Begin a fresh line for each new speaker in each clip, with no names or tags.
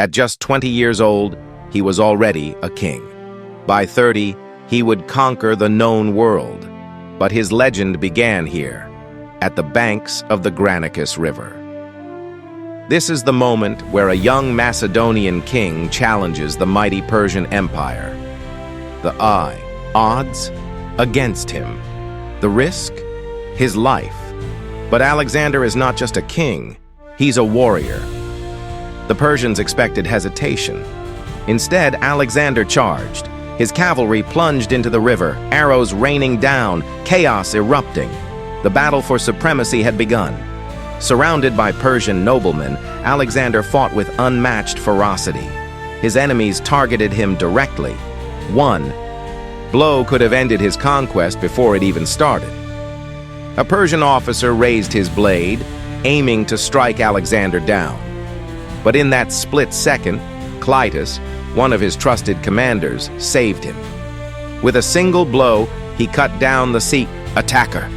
At just 20 years old, he was already a king. By 30, he would conquer the known world. But his legend began here, at the banks of the Granicus River. This is the moment where a young Macedonian king challenges the mighty Persian Empire. The odds against him. The risk? His life. But Alexander is not just a king, he's a warrior. The Persians expected hesitation. Instead, Alexander charged. His cavalry plunged into the river, arrows raining down, chaos erupting. The battle for supremacy had begun. Surrounded by Persian noblemen, Alexander fought with unmatched ferocity. His enemies targeted him directly. One blow could have ended his conquest before it even started. A Persian officer raised his blade, aiming to strike Alexander down. But in that split second, Clytus, one of his trusted commanders, saved him. With a single blow, he cut down the Sikh attacker.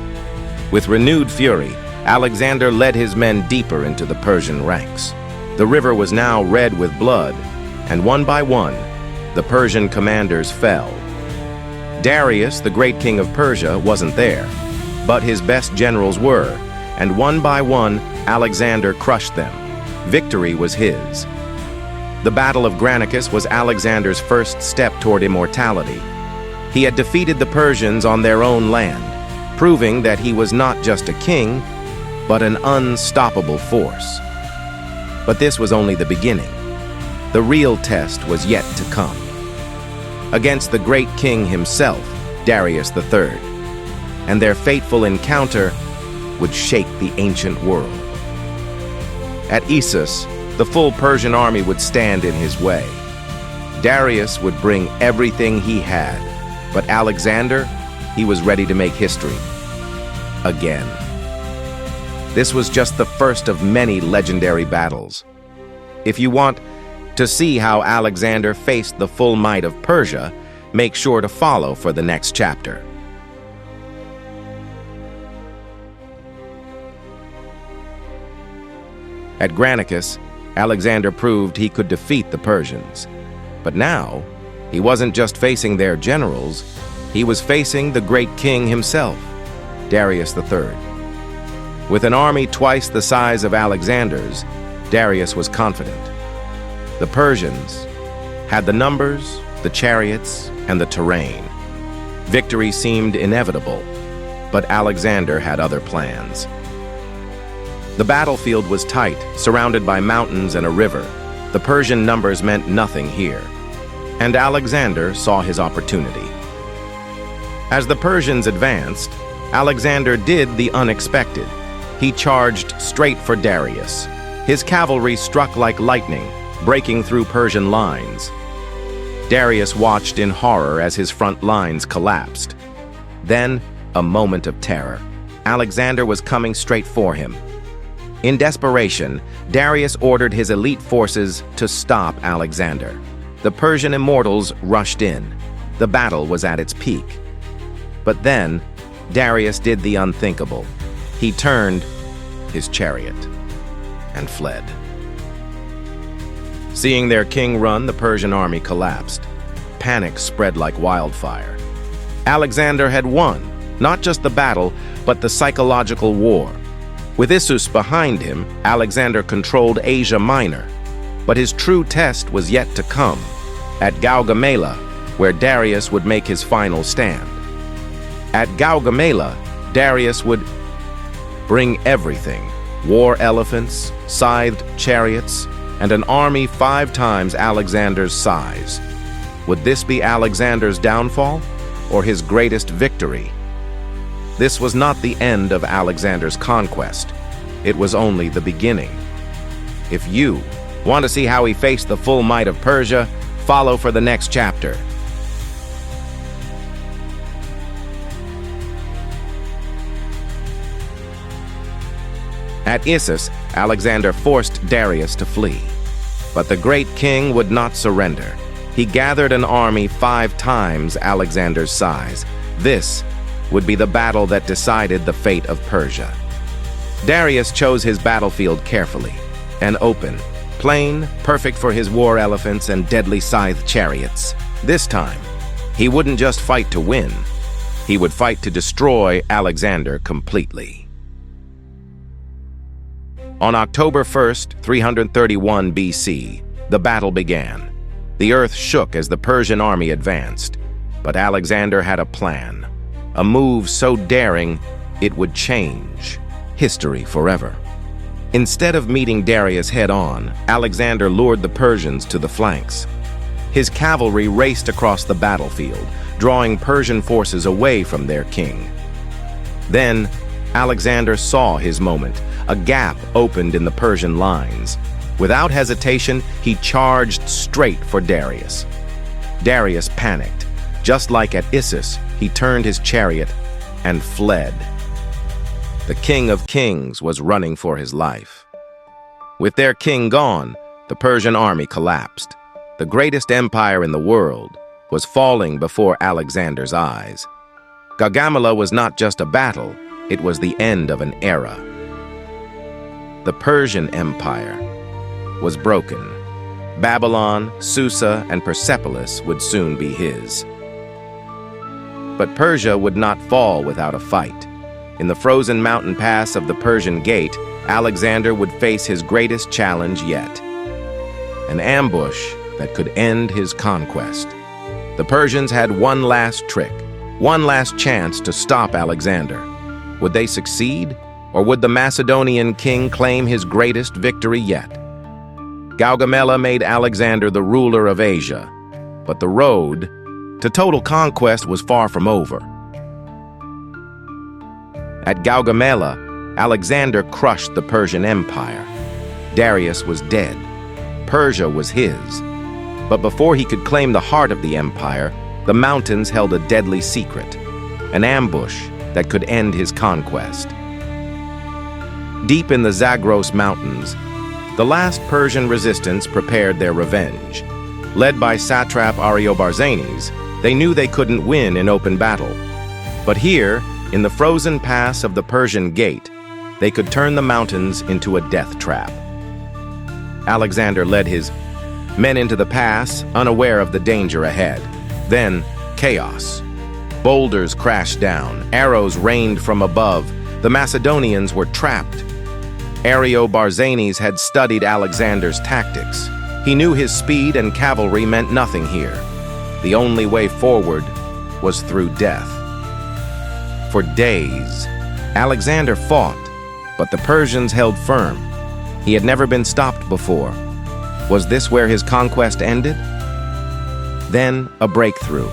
With renewed fury, Alexander led his men deeper into the Persian ranks. The river was now red with blood, and one by one, the Persian commanders fell. Darius, the great king of Persia, wasn't there, but his best generals were, and one by one, Alexander crushed them. Victory was his. The Battle of Granicus was Alexander's first step toward immortality. He had defeated the Persians on their own land, proving that he was not just a king, but an unstoppable force. But this was only the beginning. The real test was yet to come. Against the great king himself, Darius III, and their fateful encounter would shake the ancient world. At Issus, the full Persian army would stand in his way. Darius would bring everything he had, but Alexander, he was ready to make history. Again. This was just the first of many legendary battles. If you want to see how Alexander faced the full might of Persia, make sure to follow for the next chapter. At Granicus, Alexander proved he could defeat the Persians. But now, he wasn't just facing their generals, he was facing the great king himself, Darius III. With an army twice the size of Alexander's, Darius was confident. The Persians had the numbers, the chariots, and the terrain. Victory seemed inevitable, but Alexander had other plans. The battlefield was tight, surrounded by mountains and a river. The Persian numbers meant nothing here, and Alexander saw his opportunity. As the Persians advanced, Alexander did the unexpected. He charged straight for Darius. His cavalry struck like lightning, breaking through Persian lines. Darius watched in horror as his front lines collapsed. Then, a moment of terror. Alexander was coming straight for him. In desperation, Darius ordered his elite forces to stop Alexander. The Persian immortals rushed in. The battle was at its peak. But then, Darius did the unthinkable. He turned his chariot and fled. Seeing their king run, the Persian army collapsed. Panic spread like wildfire. Alexander had won, not just the battle, but the psychological war. With Issus behind him, Alexander controlled Asia Minor. But his true test was yet to come, at Gaugamela, where Darius would make his final stand. At Gaugamela, Darius would bring everything: war elephants, scythed chariots, and an army 5 times Alexander's size. Would this be Alexander's downfall, or his greatest victory? This was not the end of Alexander's conquest. It was only the beginning. If you want to see how he faced the full might of Persia, follow for the next chapter. At Issus, Alexander forced Darius to flee. But the great king would not surrender. He gathered an army 5 times Alexander's size. This would be the battle that decided the fate of Persia. Darius chose his battlefield carefully, an open, Plain, perfect for his war elephants and deadly scythe chariots. This time, he wouldn't just fight to win. He would fight to destroy Alexander completely. On October 1st, 331 BC, the battle began. The earth shook as the Persian army advanced, but Alexander had a plan, a move so daring it would change history forever. Instead of meeting Darius head-on, Alexander lured the Persians to the flanks. His cavalry raced across the battlefield, drawing Persian forces away from their king. Then, Alexander saw his moment. A gap opened in the Persian lines. Without hesitation, he charged straight for Darius. Darius panicked. Just like at Issus, he turned his chariot and fled. The King of Kings was running for his life. With their king gone, the Persian army collapsed. The greatest empire in the world was falling before Alexander's eyes. Gaugamela was not just a battle, it was the end of an era. The Persian Empire was broken. Babylon, Susa, and Persepolis would soon be his. But Persia would not fall without a fight. In the frozen mountain pass of the Persian Gate, Alexander would face his greatest challenge yet. An ambush that could end his conquest. The Persians had one last trick, one last chance to stop Alexander. Would they succeed, or would the Macedonian king claim his greatest victory yet? Gaugamela made Alexander the ruler of Asia, but the road to total conquest was far from over. At Gaugamela, Alexander crushed the Persian Empire. Darius was dead. Persia was his. But before he could claim the heart of the empire, the mountains held a deadly secret, an ambush that could end his conquest. Deep in the Zagros Mountains, the last Persian resistance prepared their revenge. Led by satrap Ariobarzanes, they knew they couldn't win in open battle. But here, in the frozen pass of the Persian Gate, they could turn the mountains into a death trap. Alexander led his men into the pass, unaware of the danger ahead. Then, chaos. Boulders crashed down, arrows rained from above. The Macedonians were trapped. Ariobarzanes had studied Alexander's tactics. He knew his speed and cavalry meant nothing here. The only way forward was through death. For days, Alexander fought, but the Persians held firm. He had never been stopped before. Was this where his conquest ended? Then a breakthrough.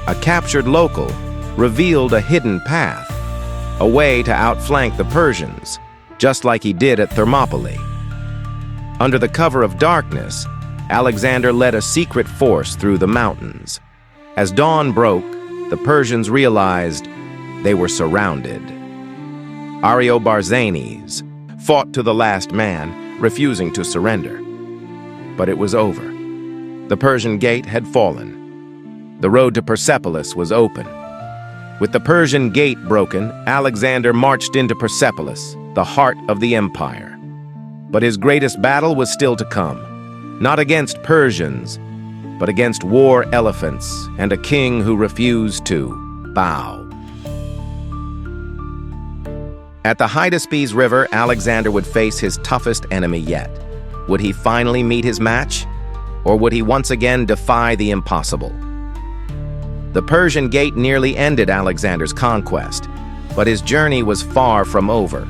A captured local revealed a hidden path, a way to outflank the Persians, just like he did at Thermopylae. Under the cover of darkness, Alexander led a secret force through the mountains. As dawn broke, the Persians realized they were surrounded. Ariobarzanes fought to the last man, refusing to surrender. But it was over. The Persian Gate had fallen. The road to Persepolis was open. With the Persian Gate broken, Alexander marched into Persepolis, the heart of the empire. But his greatest battle was still to come, not against Persians, but against war elephants and a king who refused to bow. At the Hydaspes River, Alexander would face his toughest enemy yet. Would he finally meet his match? Or would he once again defy the impossible? The Persian Gate nearly ended Alexander's conquest, but his journey was far from over.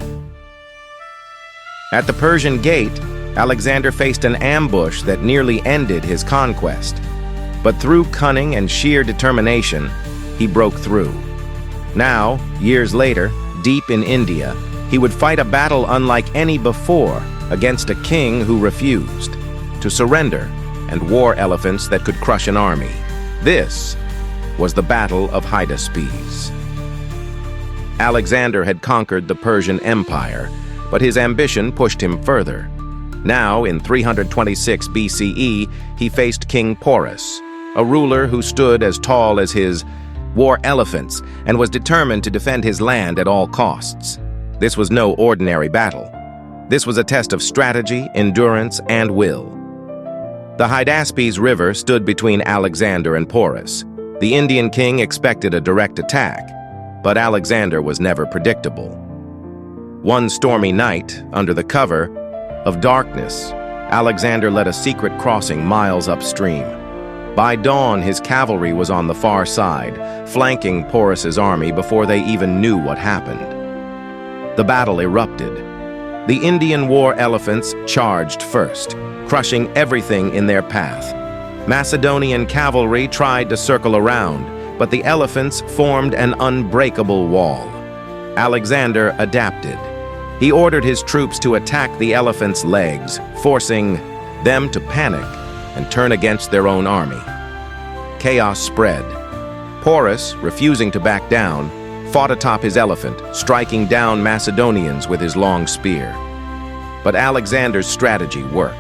At the Persian Gate, Alexander faced an ambush that nearly ended his conquest. But through cunning and sheer determination, he broke through. Now, years later, deep in India, he would fight a battle unlike any before against a king who refused to surrender and war elephants that could crush an army. This was the Battle of Hydaspes. Alexander had conquered the Persian Empire, but his ambition pushed him further. Now, in 326 BCE, he faced King Porus, a ruler who stood as tall as his war elephants and was determined to defend his land at all costs. This was no ordinary battle. This was a test of strategy, endurance, and will. The Hydaspes River stood between Alexander and Porus. The Indian king expected a direct attack, but Alexander was never predictable. One stormy night, under the cover of darkness, Alexander led a secret crossing miles upstream. By dawn, his cavalry was on the far side, flanking Porus's army before they even knew what happened. The battle erupted. The Indian war elephants charged first, crushing everything in their path. Macedonian cavalry tried to circle around, but the elephants formed an unbreakable wall. Alexander adapted. He ordered his troops to attack the elephants' legs, forcing them to panic and turn against their own army. Chaos spread. Porus, refusing to back down, fought atop his elephant, striking down Macedonians with his long spear. But Alexander's strategy worked.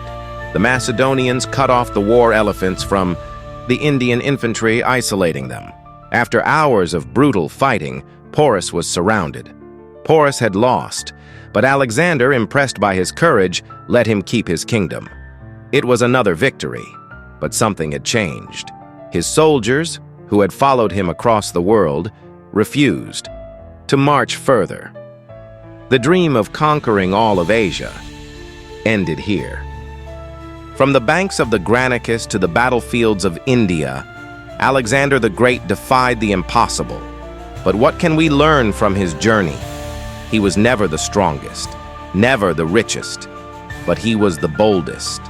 The Macedonians cut off the war elephants from the Indian infantry, isolating them. After hours of brutal fighting, Porus was surrounded. Porus had lost, but Alexander, impressed by his courage, let him keep his kingdom. It was another victory, but something had changed. His soldiers, who had followed him across the world, refused to march further. The dream of conquering all of Asia ended here. From the banks of the Granicus to the battlefields of India, Alexander the Great defied the impossible. But what can we learn from his journey? He was never the strongest, never the richest, but he was the boldest.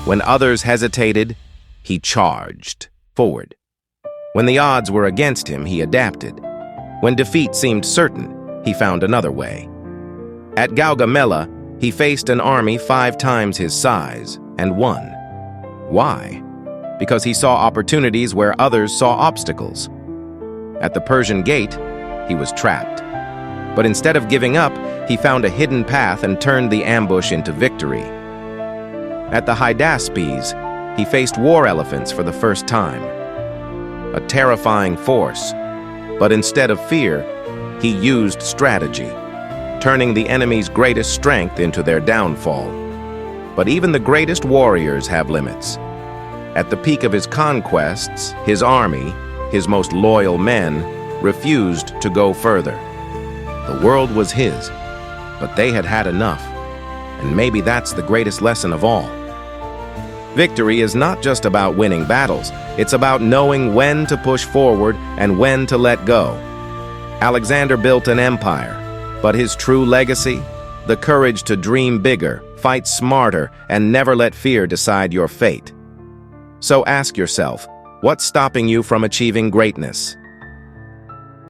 When others hesitated, he charged forward. When the odds were against him, he adapted. When defeat seemed certain, he found another way. At Gaugamela, he faced an army 5 times his size and won. Why? Because he saw opportunities where others saw obstacles. At the Persian gate, he was trapped. But instead of giving up, he found a hidden path and turned the ambush into victory. At the Hydaspes, he faced war elephants for the first time. A terrifying force, but instead of fear, he used strategy, turning the enemy's greatest strength into their downfall. But even the greatest warriors have limits. At the peak of his conquests, his army, his most loyal men, refused to go further. The world was his, but they had had enough, and maybe that's the greatest lesson of all. Victory is not just about winning battles, it's about knowing when to push forward and when to let go. Alexander built an empire, but his true legacy? The courage to dream bigger, fight smarter, and never let fear decide your fate. So ask yourself, what's stopping you from achieving greatness?